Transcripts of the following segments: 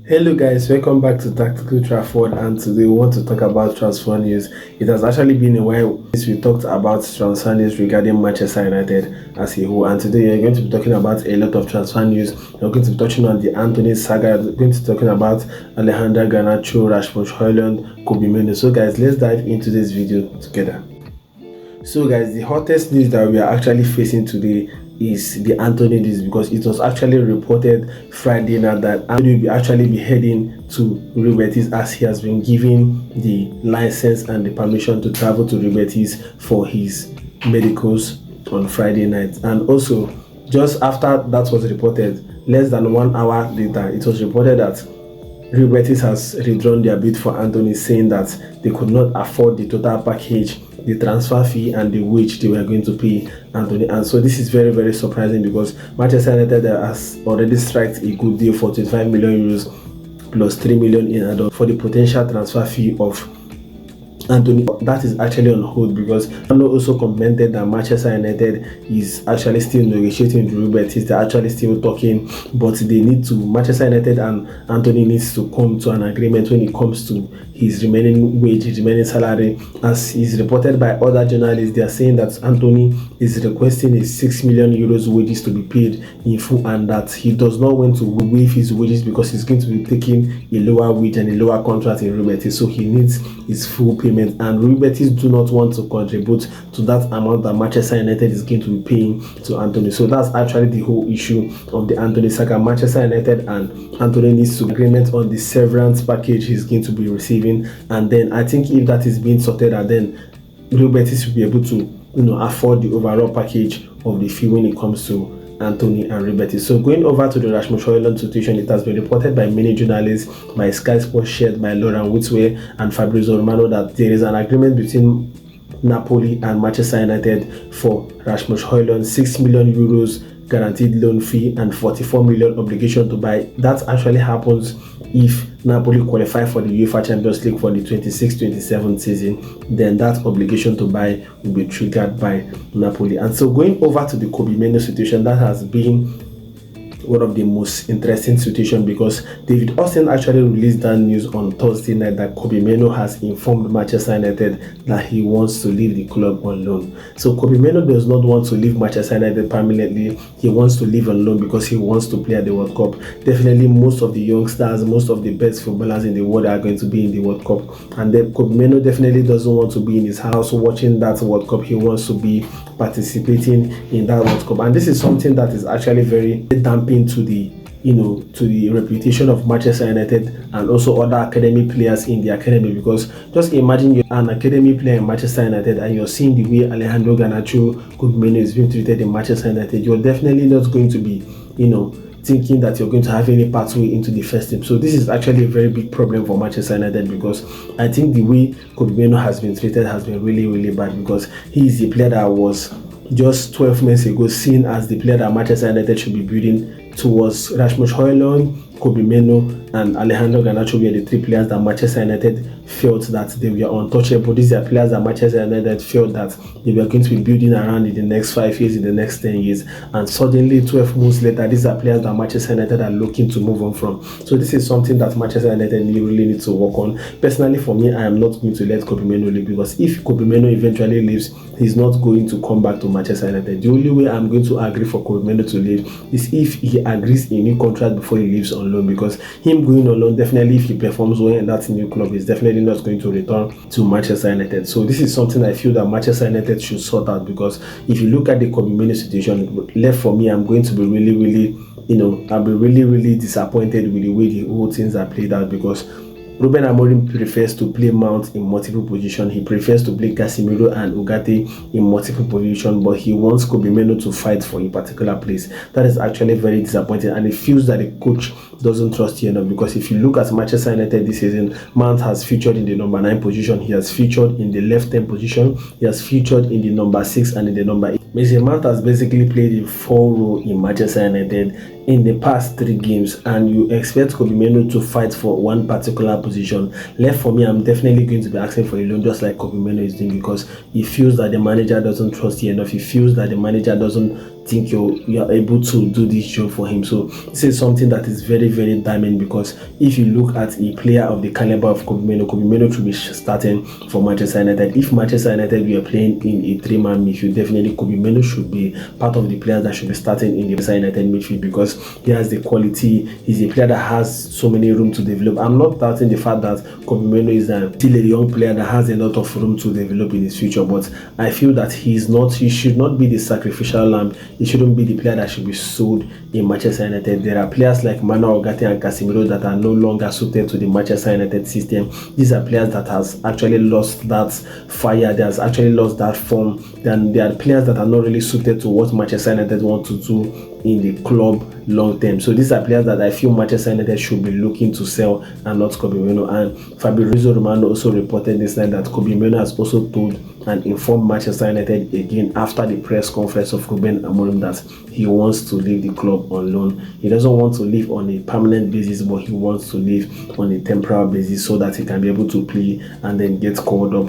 Hello guys, welcome back to Tactical Trafford, and today we want to talk about transfer news. It has actually been a while since we talked about transfer news regarding Manchester United as a whole, and today we're going to be talking about a lot of transfer news. We're going to be touching on the Antony saga, we're going to be talking about Alejandro Garnacho, Rasmus Højlund, Kobbie Mainoo. So guys, let's dive into this video together. So guys, the hottest news that we are actually facing today is the Antony news, because it was actually reported Friday night that Antony will actually be heading to Real Betis, as he has been given the license and the permission to travel to Real Betis for his medicals on Friday night. And also, just after that was reported, less than 1 hour later, it was reported that Real Betis has withdrawn their bid for Antony, saying that they could not afford the total package, the transfer fee and the wage they were going to pay Antony. And so this is very, very surprising, because Manchester United has already struck a good deal for 25 million euros plus 3 million in add-on for the potential transfer fee of Antony. That is actually on hold, because Arno also commented that Manchester United is actually still negotiating with Ruben Amorim. They're actually still talking, but they need to, Manchester United and Antony needs to come to an agreement when it comes to his remaining wage, his remaining salary. As is reported by other journalists, they are saying that Antony is requesting a 6 million euros wages to be paid in full, and that he does not want to waive his wages because he's going to be taking a lower wage and a lower contract in Ruben Amorim, so he needs his full payment. And Real Betis do not want to contribute to that amount that Manchester United is going to be paying to Antony. So that's actually the whole issue of the Antony saga. Manchester United and Antony needs to agreement on the severance package he's going to be receiving, and then I think if that is being sorted out, then Real Betis will be able to afford the overall package of the fee when it comes to Antony and Real Betis. So going over to the Rasmus Højlund situation, it has been reported by many journalists, by Sky Sports, shared by Laurent Whitway and Fabrizio Romano, that there is an agreement between Napoli and Manchester United for Rasmus Højlund, 6 million euros guaranteed loan fee and 44 million obligation to buy. That actually happens if Napoli qualify for the UEFA Champions League for the 26-27 season. Then that obligation to buy will be triggered by Napoli. And so going over to the Kobbie Mainoo situation, that has been one of the most interesting situations, because David Austin actually released that news on Thursday night that Kobbie Mainoo has informed Manchester United that he wants to leave the club on loan. So Kobbie Mainoo does not want to leave Manchester United permanently. He wants to leave on loan because he wants to play at the World Cup. Definitely most of the youngsters, most of the best footballers in the world are going to be in the World Cup, and then Kobbie Mainoo definitely doesn't want to be in his house watching that World Cup. He wants to be participating in that World Cup, and this is something that is actually very damping to the to the reputation of Manchester United and also other academy players in the academy. Because just imagine you're an academy player in Manchester United and you're seeing the way Alejandro Garnacho, Kobbie Mainoo is being treated in Manchester United. You're definitely not going to be thinking that you're going to have any pathway into the first team. So this is actually a very big problem for Manchester United, because I think the way Kobbie Mainoo has been treated has been really, really bad, because he is the player that was just 12 months ago seen as the player that Manchester United should be building towards. Rasmus Højlund, Kobbie Mainoo and Alejandro Garnacho were the three players that Manchester United felt that they were untouchable. These are players that Manchester United felt that they were going to be building around in the next 5 years, in the next 10 years. And suddenly, 12 months later, these are players that Manchester United are looking to move on from. So this is something that Manchester United really need to work on. Personally, for me, I am not going to let Kobbie Mainoo leave, because if Kobbie Mainoo eventually leaves, he's not going to come back to Manchester United. The only way I'm going to agree for Kobbie Mainoo to leave is if he agrees a new contract before he leaves on loan, because him going on loan, definitely if he performs well in that new club, is definitely not going to return to Manchester United. So this is something I feel that Manchester United should sort out, because if you look at the Kobbie Mainoo situation, left for me, I'm going to be really I'll be really disappointed with the way the whole things are played out, because Ruben Amorim prefers to play Mount in multiple positions. He prefers to play Casemiro and Ugarte in multiple positions, but he wants Kobbie Mainoo to fight for a particular place. That is actually very disappointing, and it feels that the coach doesn't trust you enough, because if you look at Manchester United this season, Mount has featured in the number 9 position, he has featured in the left 10 position, he has featured in the number 6 and in the number 8. Mason Mount has basically played a 4 role in Manchester United in the past 3 games, and you expect Kobbie Mainoo to fight for one particular position. Left for me, I'm definitely going to be asking for a loan, just like Kobbie Mainoo is doing, because he feels that the manager doesn't trust you enough. He feels that the manager doesn't think you are able to do this job for him. So this is something that is very, very diamond, because if you look at a player of the caliber of Kobbie Mainoo should be starting for Manchester United. If Manchester United were playing in a 3-man midfield, definitely Kobbie Mainoo should be part of the players that should be starting in the Manchester United midfield, because he has the quality. He's a player that has so many room to develop. I'm not doubting the fact that Kobbie Mainoo is still a young player that has a lot of room to develop in his future, but I feel that he should not be the sacrificial lamb. He shouldn't be the player that should be sold in Manchester United. There are players like Manuel Ugarte and Casemiro that are no longer suited to the Manchester United system. These are players that has actually lost that fire. They has actually lost that form. Then there are players that are not really suited to what Manchester United want to do in the club long term. So these are players that I feel Manchester United should be looking to sell, and not Kobbie Mainoo. And Fabrizio Romano also reported this night that Kobbie Mainoo has also told and informed Manchester United again after the press conference of Ruben Amorim that he wants to leave the club on loan. He doesn't want to leave on a permanent basis, but he wants to leave on a temporary basis so that he can be able to play and then get called up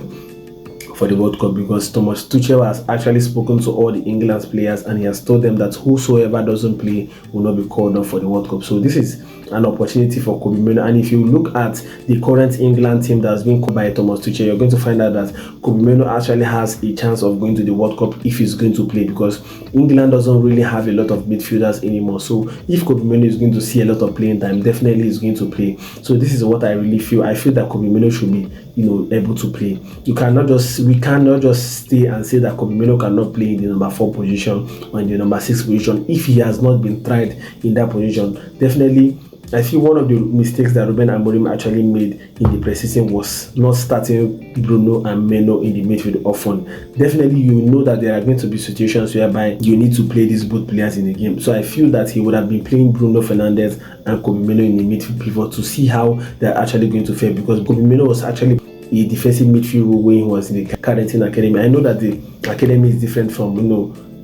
for the World Cup, because Thomas Tuchel has actually spoken to all the England players and he has told them that whosoever doesn't play will not be called up for the World Cup. So this is an opportunity for Kobbie Mainoo. And if you look at the current England team that's been called by Thomas Tuchel, you're going to find out that Kobbie Mainoo actually has a chance of going to the World Cup if he's going to play, because England doesn't really have a lot of midfielders anymore. So if Kobbie Mainoo is going to see a lot of playing time, definitely he's going to play. So this is what I really feel. I feel that Kobbie Mainoo should be, able to play. We cannot just stay and say that Kobbie Mainoo cannot play in the number 4 position or in the number 6 position if he has not been tried in that position. Definitely, I feel one of the mistakes that Ruben Amorim actually made in the preseason was not starting Bruno and Mainoo in the midfield often. Definitely, you know that there are going to be situations whereby you need to play these both players in the game. So I feel that he would have been playing Bruno Fernandes and Kobbie Mainoo in the midfield pivot to see how they're actually going to fare, because Kobbie Mainoo was actually a defensive midfield role when he was in the Carrington Academy. I know that the academy is different from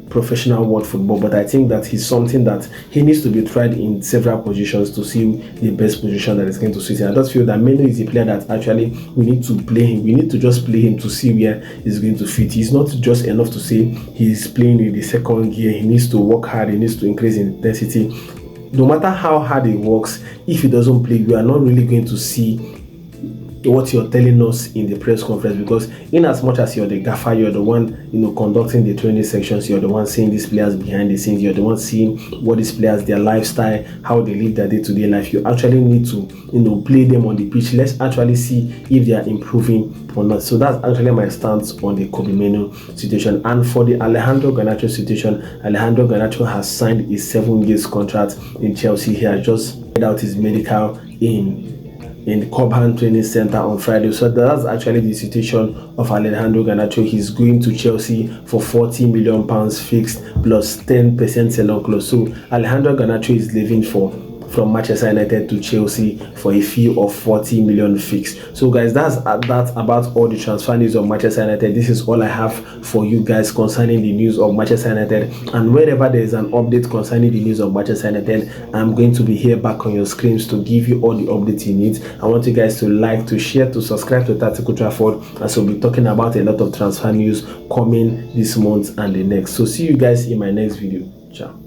professional world football, but I think that he's something that he needs to be tried in several positions to see the best position that is going to suit him. I just feel that Mainoo is a player that actually we need to play him. We need to just play him to see where he's going to fit. He's not just enough to say he's playing in the second gear. He needs to work hard. He needs to increase in intensity. No matter how hard he works, if he doesn't play, we are not really going to see what you're telling us in the press conference, because in as much as you're the gaffer, you're the one conducting the training sections, you're the one seeing these players behind the scenes, you're the one seeing what these players, their lifestyle, how they live their day-to-day life. You actually need to play them on the pitch. Let's actually see if they are improving or not. So that's actually my stance on the Kobbie Mainoo situation. And for the Alejandro Garnacho situation, Alejandro Garnacho has signed a 7-year contract in Chelsea. He has just made out his medical in the Cobham Training Center on Friday. So that's actually the situation of Alejandro Garnacho. He's going to Chelsea for £40 million fixed plus 10% sell-on clause. So Alejandro Garnacho is leaving from Manchester United to Chelsea for a fee of £40 million fixed. So guys, that's about all the transfer news of Manchester United. This is all I have for you guys concerning the news of Manchester United, and whenever there is an update concerning the news of Manchester United, I'm going to be here back on your screens to give you all the updates you need. I want you guys to like, to share, to subscribe to Tactical Trafford, as we'll be talking about a lot of transfer news coming this month and the next. So see you guys in my next video. Ciao.